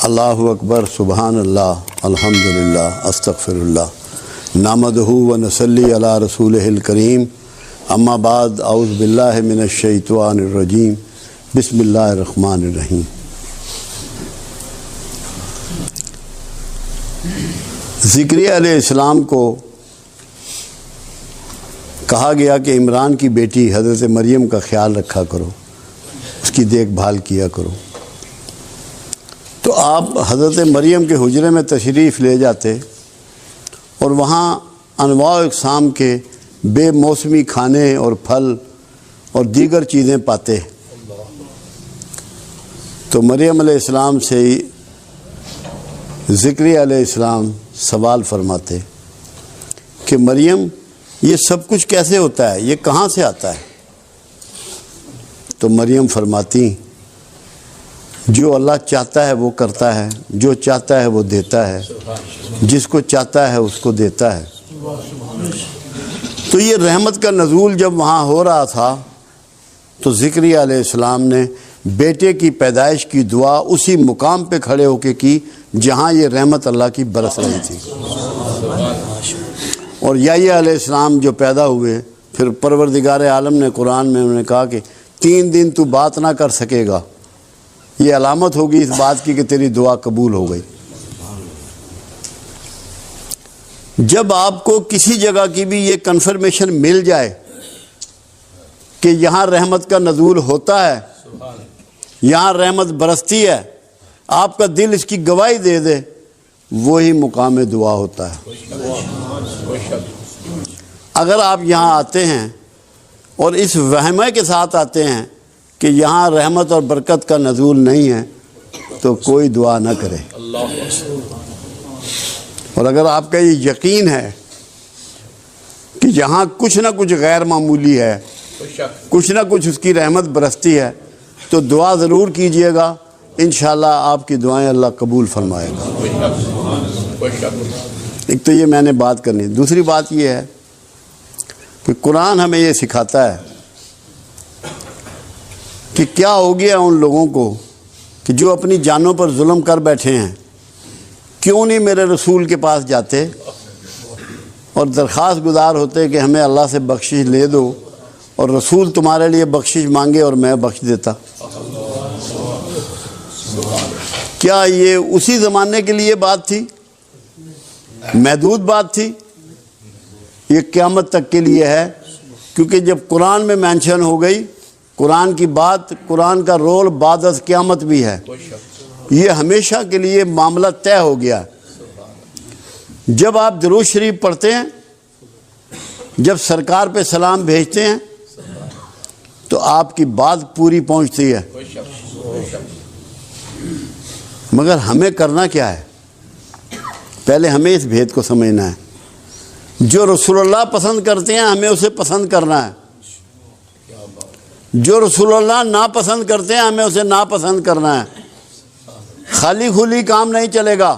اللہ اکبر سبحان اللہ الحمدللہ استغفر اللہ نحمدہ و نصلی علی رسولہ الکریم اما بعد اعوذ باللہ من الشیطان الرجیم بسم اللہ الرحمن الرحیم۔ زکریا علیہ السلام کو کہا گیا کہ عمران کی بیٹی حضرت مریم کا خیال رکھا کرو، اس کی دیکھ بھال کیا کرو۔ تو آپ حضرت مریم کے حجرے میں تشریف لے جاتے اور وہاں انواع و اقسام کے بے موسمی کھانے اور پھل اور دیگر چیزیں پاتے۔ تو مریم علیہ السلام سے زکریا علیہ السلام سوال فرماتے کہ مریم یہ سب کچھ کیسے ہوتا ہے، یہ کہاں سے آتا ہے؟ تو مریم فرماتی جو اللہ چاہتا ہے وہ کرتا ہے، جو چاہتا ہے وہ دیتا ہے، جس کو چاہتا ہے اس کو دیتا ہے۔ تو یہ رحمت کا نزول جب وہاں ہو رہا تھا تو زکریا علیہ السلام نے بیٹے کی پیدائش کی دعا اسی مقام پہ کھڑے ہو کے کی جہاں یہ رحمت اللہ کی برس رہی تھی۔ اور یحییٰ علیہ السلام جو پیدا ہوئے، پھر پروردگار عالم نے قرآن میں انہوں نے کہا کہ 3 دن تو بات نہ کر سکے گا، یہ علامت ہوگی اس بات کی کہ تیری دعا قبول ہو گئی۔ جب آپ کو کسی جگہ کی بھی یہ کنفرمیشن مل جائے کہ یہاں رحمت کا نزول ہوتا ہے، یہاں رحمت برستی ہے، آپ کا دل اس کی گواہی دے دے، وہی مقام دعا ہوتا ہے۔ اگر آپ یہاں آتے ہیں اور اس وہمے کے ساتھ آتے ہیں کہ یہاں رحمت اور برکت کا نزول نہیں ہے تو کوئی دعا نہ کرے۔ اور اگر آپ کا یہ یقین ہے کہ یہاں کچھ نہ کچھ غیر معمولی ہے، کچھ نہ کچھ اس کی رحمت برستی ہے، تو دعا ضرور کیجئے گا، انشاءاللہ آپ کی دعائیں اللہ قبول فرمائے گا۔ ایک تو یہ میں نے بات کرنی۔ دوسری بات یہ ہے کہ قرآن ہمیں یہ سکھاتا ہے کہ کیا ہو گیا ان لوگوں کو کہ جو اپنی جانوں پر ظلم کر بیٹھے ہیں، کیوں نہیں میرے رسول کے پاس جاتے اور درخواست گزار ہوتے کہ ہمیں اللہ سے بخشش لے دو، اور رسول تمہارے لیے بخشش مانگے اور میں بخش دیتا۔ کیا یہ اسی زمانے کے لیے بات تھی؟ محدود بات تھی؟ یہ قیامت تک کے لیے ہے، کیونکہ جب قرآن میں مینشن ہو گئی، قرآن کی بات، قرآن کا رول بعد از قیامت بھی ہے، یہ ہمیشہ کے لیے معاملہ طے ہو گیا۔ جب آپ درود شریف پڑھتے ہیں، جب سرکار پہ سلام بھیجتے ہیں تو آپ کی بات پوری پہنچتی ہے، مگر ہمیں کرنا کیا ہے؟ پہلے ہمیں اس بھید کو سمجھنا ہے۔ جو رسول اللہ پسند کرتے ہیں ہمیں اسے پسند کرنا ہے، جو رسول اللہ ناپسند کرتے ہیں ہمیں اسے ناپسند کرنا ہے۔ خالی کھلی کام نہیں چلے گا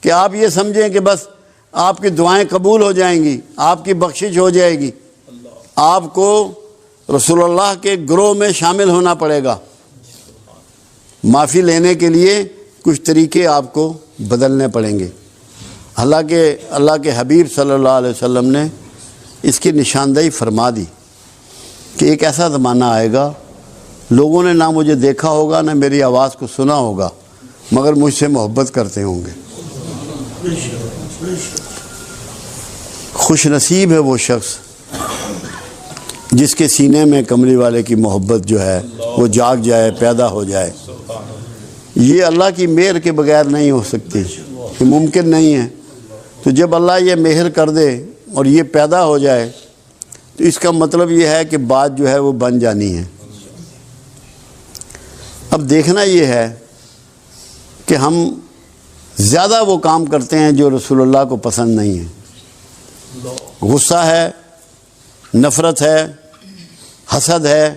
کہ آپ یہ سمجھیں کہ بس آپ کی دعائیں قبول ہو جائیں گی، آپ کی بخشش ہو جائے گی۔ آپ کو رسول اللہ کے گروہ میں شامل ہونا پڑے گا۔ معافی لینے کے لیے کچھ طریقے آپ کو بدلنے پڑیں گے۔ حالانکہ اللہ کے حبیب صلی اللہ علیہ وسلم نے اس کی نشاندہی فرما دی کہ ایک ایسا زمانہ آئے گا، لوگوں نے نہ مجھے دیکھا ہوگا نہ میری آواز کو سنا ہوگا، مگر مجھ سے محبت کرتے ہوں گے۔ خوش نصیب ہے وہ شخص جس کے سینے میں کملی والے کی محبت جو ہے وہ جاگ جائے، پیدا ہو جائے۔ یہ اللہ کی مہر کے بغیر نہیں ہو سکتی، یہ ممکن نہیں ہے۔ تو جب اللہ یہ مہر کر دے اور یہ پیدا ہو جائے تو اس کا مطلب یہ ہے کہ بات جو ہے وہ بن جانی ہے۔ اب دیکھنا یہ ہے کہ ہم زیادہ وہ کام کرتے ہیں جو رسول اللہ کو پسند نہیں ہے۔ غصہ ہے، نفرت ہے، حسد ہے،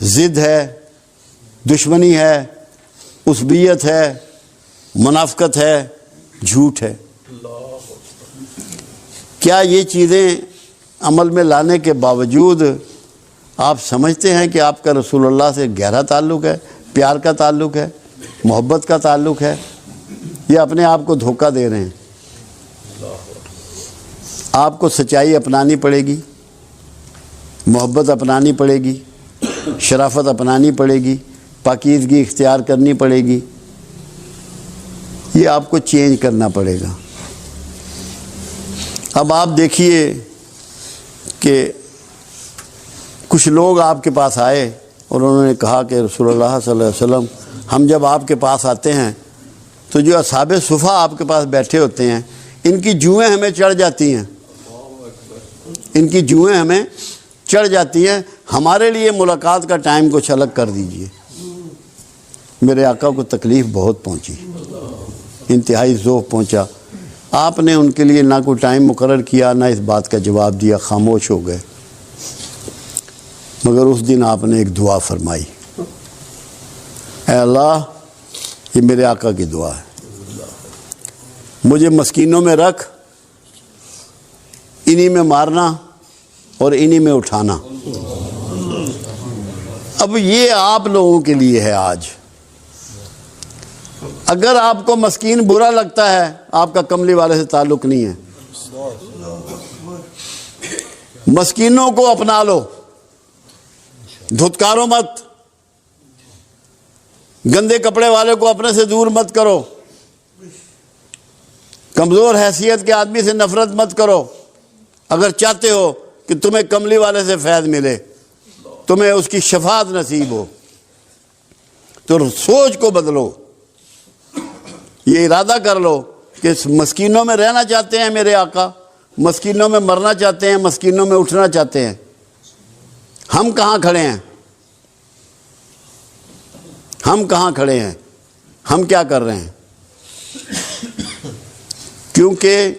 ضد ہے، دشمنی ہے، عصبیت ہے، منافقت ہے، جھوٹ ہے۔ کیا یہ چیزیں عمل میں لانے کے باوجود آپ سمجھتے ہیں کہ آپ کا رسول اللہ سے گہرا تعلق ہے، پیار کا تعلق ہے، محبت کا تعلق ہے یا اپنے آپ کو دھوکہ دے رہے ہیں؟ آپ کو سچائی اپنانی پڑے گی، محبت اپنانی پڑے گی، شرافت اپنانی پڑے گی، پاکیزگی اختیار کرنی پڑے گی، یہ آپ کو چینج کرنا پڑے گا۔ اب آپ دیکھیے کہ کچھ لوگ آپ کے پاس آئے اور انہوں نے کہا کہ رسول اللہ صلی اللہ علیہ وسلم، ہم جب آپ کے پاس آتے ہیں تو جو اصحاب صفہ آپ کے پاس بیٹھے ہوتے ہیں ان کی جوئیں ہمیں چڑھ جاتی ہیں، ان کی جوئیں ہمیں چڑھ جاتی ہیں، ہمارے لیے ملاقات کا ٹائم کچھ الگ کر دیجئے۔ میرے آقا کو تکلیف بہت پہنچی، انتہائی ذوق پہنچا۔ آپ نے ان کے لیے نہ کوئی ٹائم مقرر کیا، نہ اس بات کا جواب دیا، خاموش ہو گئے۔ مگر اس دن آپ نے ایک دعا فرمائی، اے اللہ، یہ میرے آقا کی دعا ہے، مجھے مسکینوں میں رکھ، انہی میں مارنا اور انہی میں اٹھانا۔ اب یہ آپ لوگوں کے لیے ہے آج۔ اگر آپ کو مسکین برا لگتا ہے، آپ کا کملی والے سے تعلق نہیں ہے۔ مسکینوں کو اپنا لو، دھتکارو مت، گندے کپڑے والے کو اپنے سے دور مت کرو، کمزور حیثیت کے آدمی سے نفرت مت کرو۔ اگر چاہتے ہو کہ تمہیں کملی والے سے فیض ملے، تمہیں اس کی شفاعت نصیب ہو، تو سوچ کو بدلو، یہ ارادہ کر لو کہ مسکینوں میں رہنا چاہتے ہیں میرے آقا، مسکینوں میں مرنا چاہتے ہیں، مسکینوں میں اٹھنا چاہتے ہیں۔ ہم کہاں کھڑے ہیں؟ ہم کہاں کھڑے ہیں؟ ہم کیا کر رہے ہیں؟ کیونکہ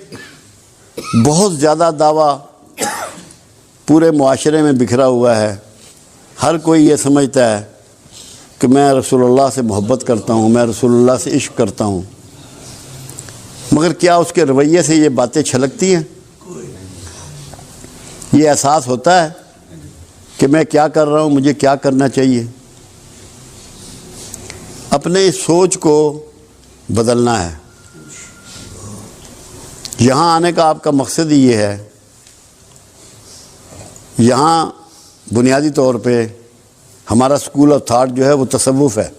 بہت زیادہ دعویٰ پورے معاشرے میں بکھرا ہوا ہے۔ ہر کوئی یہ سمجھتا ہے کہ میں رسول اللہ سے محبت کرتا ہوں، میں رسول اللہ سے عشق کرتا ہوں، مگر کیا اس کے رویے سے یہ باتیں چھلکتی ہیں؟ یہ احساس ہوتا ہے کہ میں کیا کر رہا ہوں، مجھے کیا کرنا چاہیے؟ اپنے اس سوچ کو بدلنا ہے۔ یہاں آنے کا آپ کا مقصد ہی یہ ہے، یہاں بنیادی طور پہ ہمارا سکول آف تھاٹ جو ہے وہ تصوف ہے،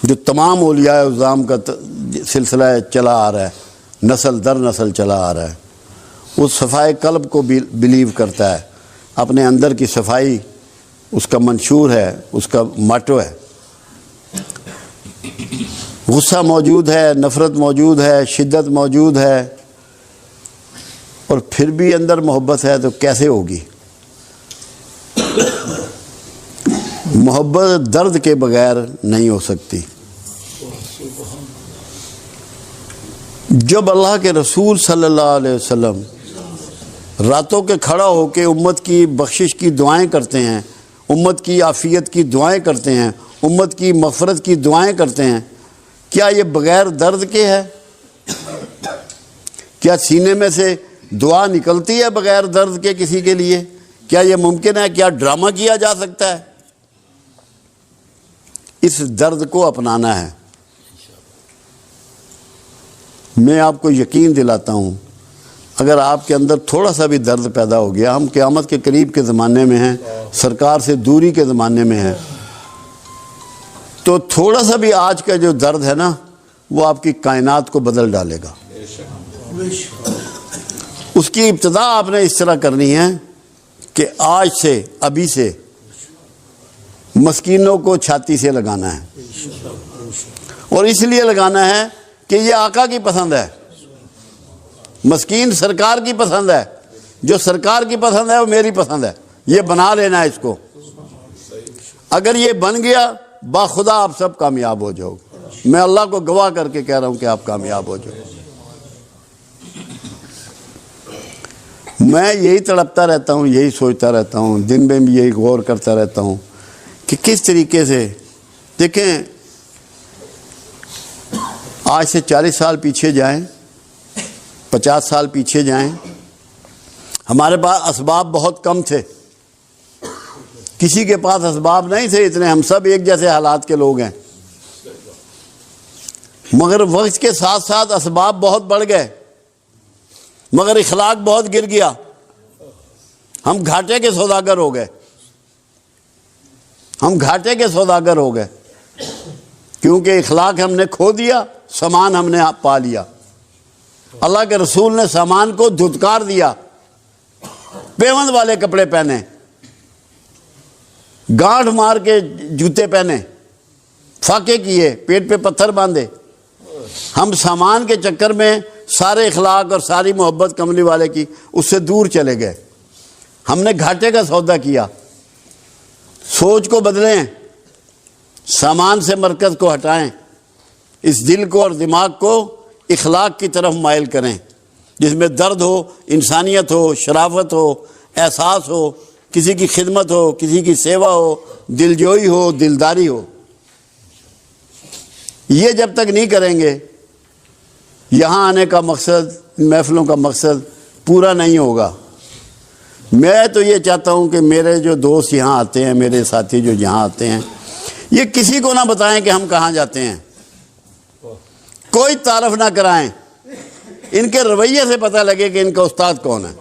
جو تمام اولیاء اعظام کا سلسلہ چلا آ رہا ہے، نسل در نسل چلا آ رہا ہے۔ وہ صفائے قلب کو بلیو کرتا ہے، اپنے اندر کی صفائی اس کا منشور ہے، اس کا ماٹو ہے۔ غصہ موجود ہے، نفرت موجود ہے، شدت موجود ہے، اور پھر بھی اندر محبت ہے تو کیسے ہوگی؟ محبت درد کے بغیر نہیں ہو سکتی۔ جب اللہ کے رسول صلی اللہ علیہ وسلم راتوں کے کھڑا ہو کے امت کی بخشش کی دعائیں کرتے ہیں، امت کی عافیت کی دعائیں کرتے ہیں، امت کی مغفرت کی دعائیں کرتے ہیں، کیا یہ بغیر درد کے ہے؟ کیا سینے میں سے دعا نکلتی ہے بغیر درد کے کسی کے لیے؟ کیا یہ ممکن ہے؟ کیا ڈرامہ کیا جا سکتا ہے؟ اس درد کو اپنانا ہے۔ میں آپ کو یقین دلاتا ہوں، اگر آپ کے اندر تھوڑا سا بھی درد پیدا ہو گیا، ہم قیامت کے قریب کے زمانے میں ہیں، سرکار سے دوری کے زمانے میں ہیں، تو تھوڑا سا بھی آج کا جو درد ہے نا، وہ آپ کی کائنات کو بدل ڈالے گا۔ اس کی ابتدا آپ نے اس طرح کرنی ہے کہ آج سے، ابھی سے مسکینوں کو چھاتی سے لگانا ہے، اور اس لیے لگانا ہے کہ یہ آقا کی پسند ہے۔ مسکین سرکار کی پسند ہے، جو سرکار کی پسند ہے وہ میری پسند ہے، یہ بنا لینا ہے اس کو۔ اگر یہ بن گیا، باخدا آپ سب کامیاب ہو جاؤ گے۔ میں اللہ کو گواہ کر کے کہہ رہا ہوں کہ آپ کامیاب ہو جاؤ۔ میں یہی تڑپتا رہتا ہوں، یہی سوچتا رہتا ہوں، دن میں بھی یہی غور کرتا رہتا ہوں کہ کس طریقے سے، دیکھیں آج سے 40 سال پیچھے جائیں، 50 سال پیچھے جائیں، ہمارے پاس اسباب بہت کم تھے، کسی کے پاس اسباب نہیں تھے اتنے، ہم سب ایک جیسے حالات کے لوگ ہیں، مگر وقت کے ساتھ ساتھ اسباب بہت بڑھ گئے، مگر اخلاق بہت گر گیا، ہم گھاٹے کے سوداگر ہو گئے، ہم گھاٹے کے سوداگر ہو گئے، کیونکہ اخلاق ہم نے کھو دیا، سامان ہم نے پا لیا۔ اللہ کے رسول نے سامان کو دھتکار دیا، پیوند والے کپڑے پہنے، گانٹھ مار کے جوتے پہنے، فاقے کیے، پیٹ پہ پتھر باندھے۔ ہم سامان کے چکر میں سارے اخلاق اور ساری محبت کملی والے کی اس سے دور چلے گئے۔ ہم نے گھاٹے کا سودا کیا۔ سوچ کو بدلیں، سامان سے مرکز کو ہٹائیں، اس دل کو اور دماغ کو اخلاق کی طرف مائل کریں، جس میں درد ہو، انسانیت ہو، شرافت ہو، احساس ہو، کسی کی خدمت ہو، کسی کی سیوا ہو، دلجوئی ہو، دلداری ہو۔ یہ جب تک نہیں کریں گے، یہاں آنے کا مقصد، محفلوں کا مقصد پورا نہیں ہوگا۔ میں تو یہ چاہتا ہوں کہ میرے جو دوست یہاں آتے ہیں، میرے ساتھی جو یہاں آتے ہیں، یہ کسی کو نہ بتائیں کہ ہم کہاں جاتے ہیں، کوئی تعارف نہ کرائیں، ان کے رویے سے پتہ لگے کہ ان کا استاد کون ہے،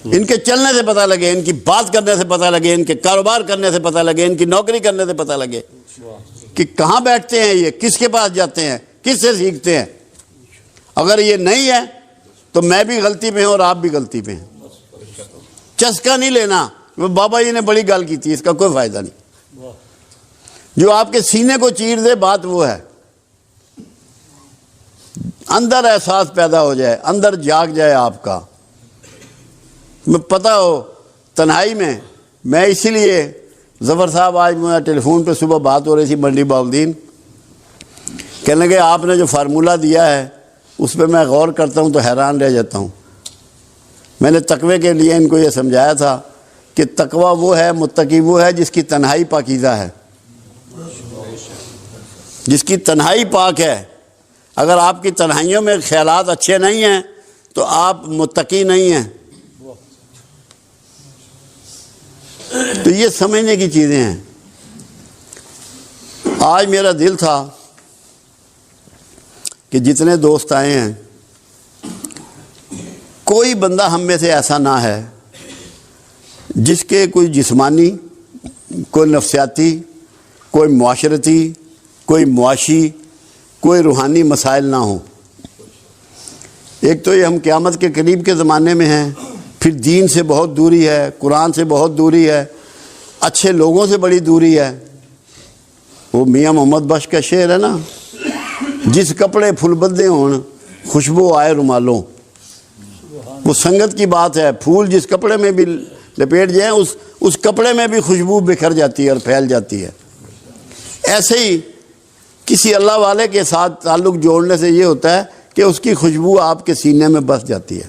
ان کے چلنے سے پتہ لگے، ان کی بات کرنے سے پتہ لگے، ان کے کاروبار کرنے سے پتہ لگے، ان کی نوکری کرنے سے پتہ لگے کہ کہاں بیٹھتے ہیں یہ، کس کے پاس جاتے ہیں، کس سے سیکھتے ہیں۔ اگر یہ نہیں ہے تو میں بھی غلطی پہ ہوں اور آپ بھی غلطی پہ ہیں۔ چسکا نہیں لینا، بابا جی نے بڑی گال کی تھی، اس کا کوئی فائدہ نہیں۔ جو آپ کے سینے کو چیر دے بات وہ ہے، اندر احساس پیدا ہو جائے، اندر جاگ جائے آپ کا، میں پتہ ہو تنہائی میں اسی لیے ظفر صاحب، آج مجھے ٹیلی فون پہ صبح بات ہو رہی تھی منڈی باؤلدین، کہنے لگے آپ نے جو فارمولہ دیا ہے اس پہ میں غور کرتا ہوں تو حیران رہ جاتا ہوں۔ میں نے تقوی کے لیے ان کو یہ سمجھایا تھا کہ تقوی وہ ہے، متقی وہ ہے جس کی تنہائی پاکیزہ ہے، جس کی تنہائی پاک ہے۔ اگر آپ کی تنہائیوں میں خیالات اچھے نہیں ہیں تو آپ متقی نہیں ہیں۔ تو یہ سمجھنے کی چیزیں ہیں۔ آج میرا دل تھا کہ جتنے دوست آئے ہیں، کوئی بندہ ہم میں سے ایسا نہ ہے جس کے کوئی جسمانی، کوئی نفسیاتی، کوئی معاشرتی، کوئی معاشی، کوئی روحانی مسائل نہ ہوں۔ ایک تو یہ ہم قیامت کے قریب کے زمانے میں ہیں، پھر دین سے بہت دوری ہے، قرآن سے بہت دوری ہے، اچھے لوگوں سے بڑی دوری ہے۔ وہ میاں محمد بخش کا شعر ہے نا، جس کپڑے پھول بدے ہون خوشبو آئے رومالوں۔ وہ سنگت کی بات ہے، پھول جس کپڑے میں بھی لپیٹ جائیں اس کپڑے میں بھی خوشبو بکھر جاتی ہے اور پھیل جاتی ہے۔ ایسے ہی کسی اللہ والے کے ساتھ تعلق جوڑنے سے یہ ہوتا ہے کہ اس کی خوشبو آپ کے سینے میں بس جاتی ہے،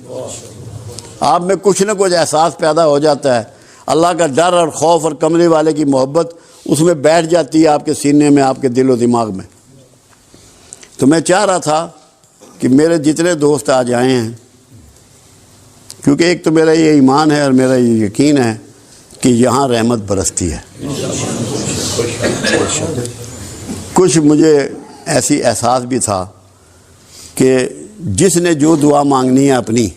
آپ میں کچھ نہ کچھ احساس پیدا ہو جاتا ہے، اللہ کا ڈر اور خوف اور کملی والے کی محبت اس میں بیٹھ جاتی ہے آپ کے سینے میں، آپ کے دل و دماغ میں۔ تو میں چاہ رہا تھا کہ میرے جتنے دوست آج آئے ہیں، کیونکہ ایک تو میرا یہ ایمان ہے اور میرا یہ یقین ہے کہ یہاں رحمت برستی ہے۔ کچھ مجھے ایسی احساس بھی تھا کہ جس نے جو دعا مانگنی ہے اپنی،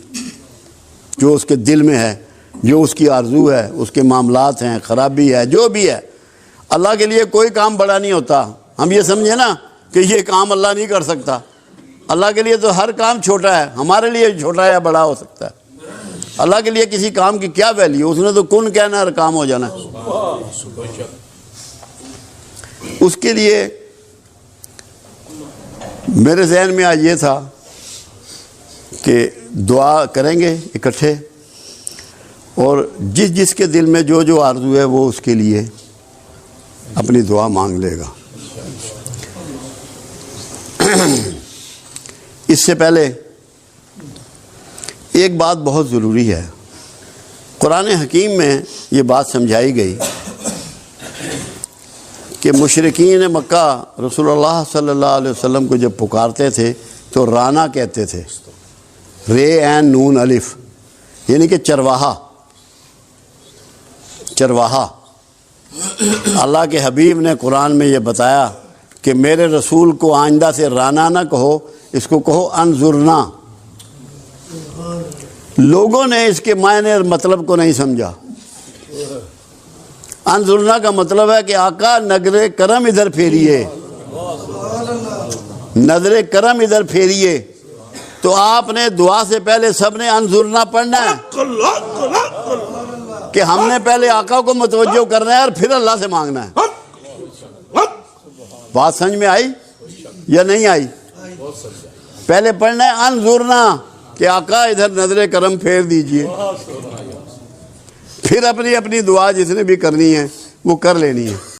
جو اس کے دل میں ہے، جو اس کی آرزو ہے، اس کے معاملات ہیں، خرابی ہے، جو بھی ہے، اللہ کے لیے کوئی کام بڑا نہیں ہوتا۔ ہم یہ سمجھیں نا کہ یہ کام اللہ نہیں کر سکتا، اللہ کے لیے تو ہر کام چھوٹا ہے، ہمارے لیے چھوٹا یا بڑا ہو سکتا ہے۔ اللہ کے لیے کسی کام کی کیا ویلیو، اس نے تو کن کہنا اور کام ہو جانا ہے۔ اس کے لیے میرے ذہن میں آج یہ تھا کہ دعا کریں گے اکٹھے، اور جس جس کے دل میں جو جو آرزو ہے وہ اس کے لیے اپنی دعا مانگ لے گا۔ اس سے پہلے ایک بات بہت ضروری ہے، قرآن حکیم میں یہ بات سمجھائی گئی کہ مشرکین مکہ رسول اللہ صلی اللہ علیہ وسلم کو جب پکارتے تھے تو رانا کہتے تھے، رے عین نون الف، یعنی کہ چرواہا، چرواہا اللہ کے حبیب نے قرآن میں یہ بتایا کہ میرے رسول کو آئندہ سے رانا نہ کہو، اس کو کہو انظرنا۔ لوگوں نے اس کے معنی اور مطلب کو نہیں سمجھا۔ انظرنا کا مطلب ہے کہ آقا نظر کرم ادھر پھیریے، نظر کرم ادھر پھیریے۔ تو آپ نے دعا سے پہلے سب نے انظرنا پڑھنا ہے کہ ہم نے پہلے آقا کو متوجہ کرنا ہے اور پھر اللہ سے مانگنا ہے۔ بات سمجھ میں آئی یا نہیں آئی؟ پہلے پڑھنا ہے انظرنا کہ آقا ادھر نظر کرم پھیر دیجئے، پھر اپنی اپنی دعا جس نے بھی کرنی ہے وہ کر لینی ہے۔